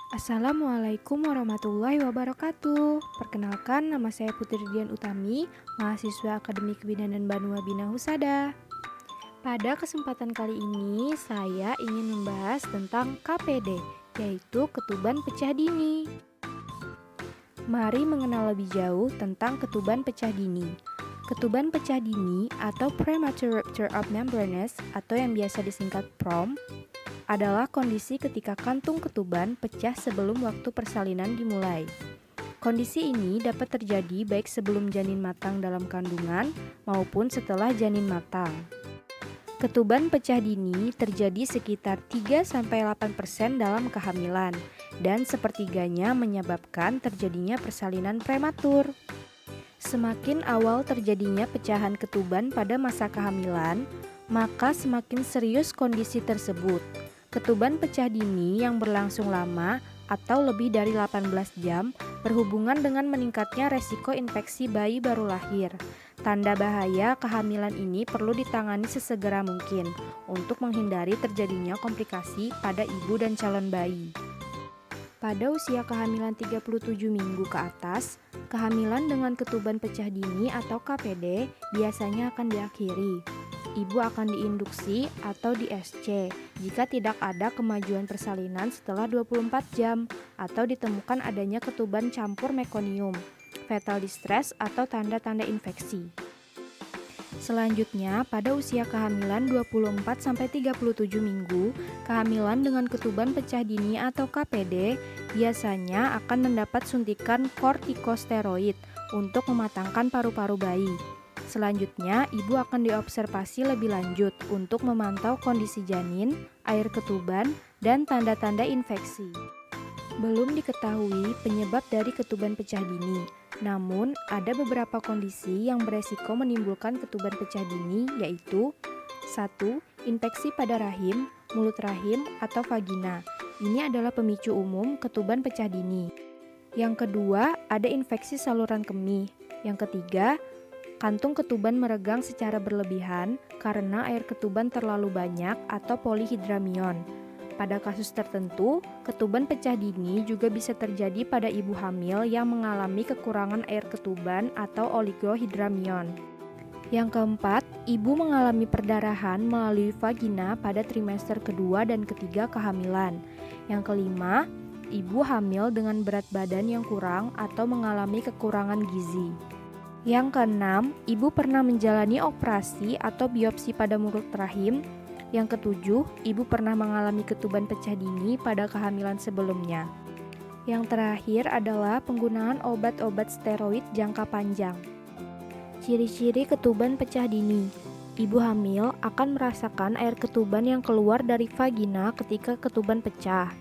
Assalamualaikum warahmatullahi wabarakatuh. Perkenalkan, nama saya Putri Dian Utami, mahasiswa Akademi Kebidanan Banua Bina Husada. Pada kesempatan kali ini, saya ingin membahas tentang KPD, yaitu ketuban pecah dini. Mari mengenal lebih jauh tentang ketuban pecah dini. Ketuban pecah dini atau premature rupture of membranous atau yang biasa disingkat PROM adalah kondisi ketika kantung ketuban pecah sebelum waktu persalinan dimulai. Kondisi ini dapat terjadi baik sebelum janin matang dalam kandungan maupun setelah janin matang. Ketuban pecah dini terjadi sekitar 3-8% dalam kehamilan dan sepertiganya menyebabkan terjadinya persalinan prematur. Semakin awal terjadinya pecahan ketuban pada masa kehamilan, maka semakin serius kondisi tersebut. Ketuban pecah dini yang berlangsung lama atau lebih dari 18 jam berhubungan dengan meningkatnya resiko infeksi bayi baru lahir. Tanda bahaya kehamilan ini perlu ditangani sesegera mungkin untuk menghindari terjadinya komplikasi pada ibu dan calon bayi. Pada usia kehamilan 37 minggu ke atas, kehamilan dengan ketuban pecah dini atau KPD biasanya akan diakhiri. Ibu akan diinduksi atau di SC jika tidak ada kemajuan persalinan setelah 24 jam atau ditemukan adanya ketuban campur mekonium, fetal distress atau tanda-tanda infeksi. Selanjutnya, pada usia kehamilan 24-37 minggu, kehamilan dengan ketuban pecah dini atau KPD biasanya akan mendapat suntikan kortikosteroid untuk mematangkan paru-paru bayi. Selanjutnya, ibu akan diobservasi lebih lanjut untuk memantau kondisi janin, air ketuban, dan tanda-tanda infeksi. Belum diketahui penyebab dari ketuban pecah dini, namun ada beberapa kondisi yang beresiko menimbulkan ketuban pecah dini yaitu 1. Infeksi pada rahim, mulut rahim, atau vagina. Ini adalah pemicu umum ketuban pecah dini. Yang kedua, ada infeksi saluran kemih. Yang ketiga, kantung ketuban meregang secara berlebihan karena air ketuban terlalu banyak atau polihidramion. Pada kasus tertentu, ketuban pecah dini juga bisa terjadi pada ibu hamil yang mengalami kekurangan air ketuban atau oligohidramion. Yang keempat, ibu mengalami perdarahan melalui vagina pada trimester kedua dan ketiga kehamilan. Yang kelima, ibu hamil dengan berat badan yang kurang atau mengalami kekurangan gizi. Yang keenam, ibu pernah menjalani operasi atau biopsi pada mulut rahim. Yang ketujuh, ibu pernah mengalami ketuban pecah dini pada kehamilan sebelumnya. Yang terakhir adalah penggunaan obat-obat steroid jangka panjang. Ciri-ciri ketuban pecah dini. Ibu hamil akan merasakan air ketuban yang keluar dari vagina ketika ketuban pecah.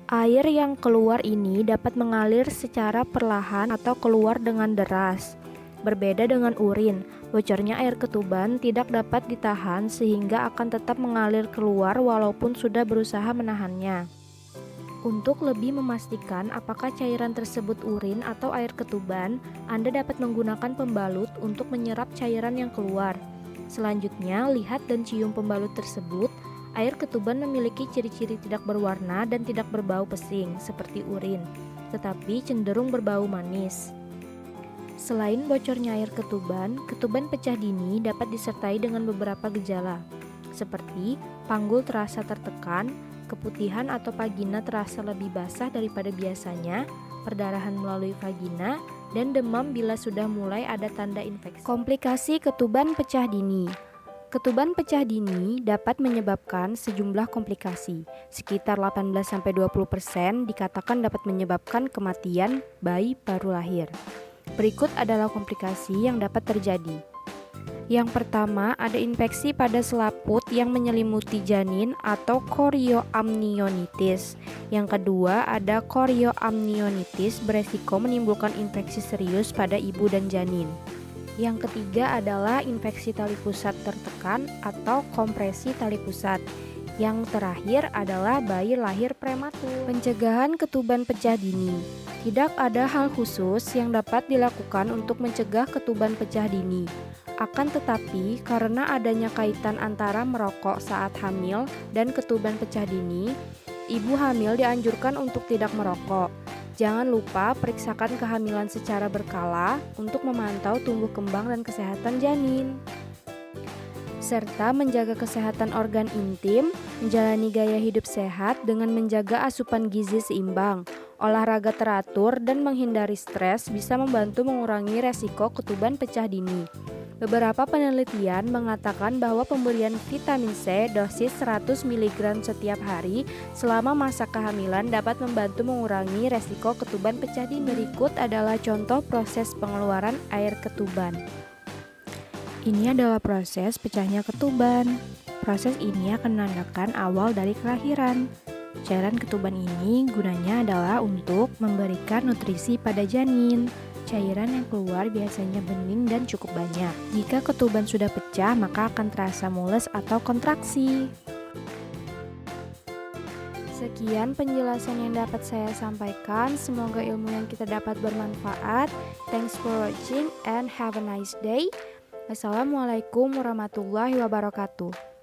Air yang keluar ini dapat mengalir secara perlahan atau keluar dengan deras. Berbeda dengan urin, bocornya air ketuban tidak dapat ditahan sehingga akan tetap mengalir keluar walaupun sudah berusaha menahannya. Untuk lebih memastikan apakah cairan tersebut urin atau air ketuban, Anda dapat menggunakan pembalut untuk menyerap cairan yang keluar. Selanjutnya, lihat dan cium pembalut tersebut. Air ketuban memiliki ciri-ciri tidak berwarna dan tidak berbau pesing seperti urin, tetapi cenderung berbau manis. Selain bocornya air ketuban, ketuban pecah dini dapat disertai dengan beberapa gejala, seperti panggul terasa tertekan, keputihan atau vagina terasa lebih basah daripada biasanya, perdarahan melalui vagina, dan demam bila sudah mulai ada tanda infeksi. Komplikasi ketuban pecah dini. Ketuban pecah dini dapat menyebabkan sejumlah komplikasi. Sekitar 18-20% dikatakan dapat menyebabkan kematian bayi baru lahir. Berikut adalah komplikasi yang dapat terjadi. Yang pertama, ada infeksi pada selaput yang menyelimuti janin atau chorioamnionitis. Yang kedua, ada chorioamnionitis beresiko menimbulkan infeksi serius pada ibu dan janin. Yang ketiga adalah infeksi tali pusat tertekan atau kompresi tali pusat. Yang terakhir adalah bayi lahir prematur. Pencegahan ketuban pecah dini. Tidak ada hal khusus yang dapat dilakukan untuk mencegah ketuban pecah dini. Akan tetapi, karena adanya kaitan antara merokok saat hamil dan ketuban pecah dini, Ibu hamil dianjurkan untuk tidak merokok. Jangan lupa periksakan kehamilan secara berkala untuk memantau tumbuh kembang dan kesehatan janin. Serta menjaga kesehatan organ intim, menjalani gaya hidup sehat dengan menjaga asupan gizi seimbang, olahraga teratur, dan menghindari stres bisa membantu mengurangi resiko ketuban pecah dini. Beberapa penelitian mengatakan bahwa pemberian vitamin C dosis 100 mg setiap hari selama masa kehamilan dapat membantu mengurangi resiko ketuban pecah dini. Berikut adalah contoh proses pengeluaran air ketuban. Ini adalah proses pecahnya ketuban. Proses ini akan menandakan awal dari kelahiran. Cairan ketuban ini gunanya adalah untuk memberikan nutrisi pada janin. Cairan yang keluar biasanya bening dan cukup banyak. Jika ketuban sudah pecah, maka akan terasa mules atau kontraksi. Sekian penjelasan yang dapat saya sampaikan. Semoga ilmu yang kita dapat bermanfaat. Thanks for watching and have a nice day. Wassalamualaikum warahmatullahi wabarakatuh.